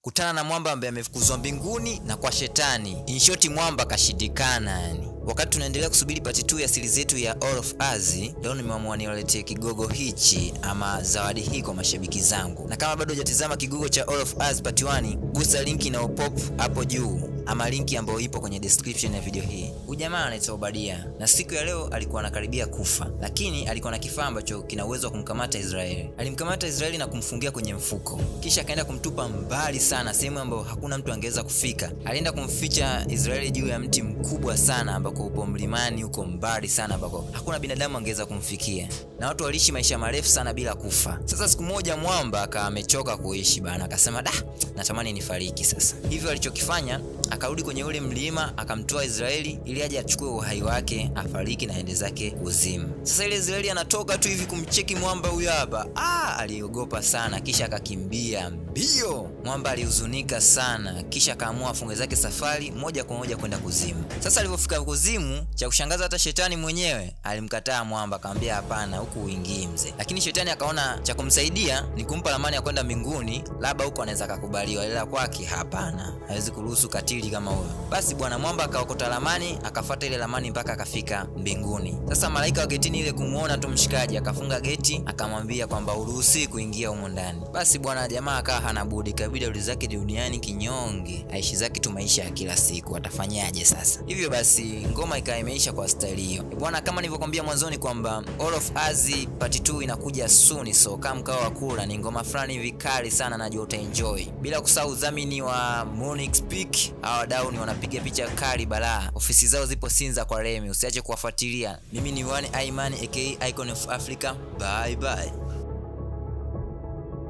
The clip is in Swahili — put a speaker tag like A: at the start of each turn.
A: kutana na mwamba ambaye amefukuzwa mbinguni na kwa shetani. In short, mwamba kashindikana yani. Wakati tunaendelea kusubiri part 2 ya series yetu ya All of Us, leo nimeamua niwaletee kigogo hichi ama zawadi hii kwa mashabiki zangu. Na kama bado hujatazama kigogo cha All of Us part 1, gusa linki na pop hapo juu ama linki ambayo ipo kwenye description ya video hii. Huyu jamaa anaitwa Obadia na siku ya leo alikuwa anakaribia kufa, lakini alikuwa na kifaa ambacho kina uwezo wa kumkamata Israeli. Alimkamata Israeli na kumfungia kwenye mfuko, kisha akaenda kumtupa mbali sana, sehemu ambayo hakuna mtu angeweza kufika. Alienda kumficha Israeli juu ya mti mkubwa sana ambako upo mlimani huko mbali sana ambako hakuna binadamu angeweza kumfikia, na watu waliishi maisha marefu sana bila kufa. Sasa siku moja mwamba akawa amechoka kuishi bana, akasema natamani nifariki sasa. Hivyo alichokifanya, akarudi kwenye ule mlima akamtoa Israeli ili aje achukue uhai wake afariki na aende zake kuzimu. Sasa ile Israeli anatoka tu hivi kumcheki mwamba huyo hapa, aliogopa sana, kisha akakimbia mbio. Mwamba alihuzunika sana, kisha akaamua afunge zake safari moja kwa moja kwenda kuzimu. Sasa alipofika kuzimu, cha kushangaza hata shetani mwenyewe alimkataa mwamba, akamwambia hapana, huku uingii mzee. Lakini shetani akaona cha kumsaidia ni kumpa ramani ya kwenda mbinguni, labda huko anaweza kukubaliwa, ila kwake hapana, hawezi kuruhusu katili kama huyo. Basi bwana mwamba akaokota ramani, akafuata ile ramani mpaka akafika mbinguni. Sasa malaika wa getini ile kumuona tu mshikaji, akafunga geti, akamwambia kwamba uruhusi kuingia humo ndani. Basi bwana jamaa akawa hana budi, kabidi arudi zake duniani kinyonge, aishi zake tu maisha ya kila siku, atafanyaje sasa? Hivyo basi ngoma ikawa imeisha kwa style hiyo. Bwana, kama nilivyokuambia mwanzoni kwamba All of Us part 2 inakuja soon, so kama mkao wa kula, ni ngoma fulani vikali sana, najua utaenjoy. Bila kusahau udhamini wa Monix Peak, hawa dau ni wanapiga picha kali balaa. Ofisi zao zipo Sinza kwa Remi, usiache kuwafuatilia. Mimi ni One Aiman aka Icon of Africa. Bye bye.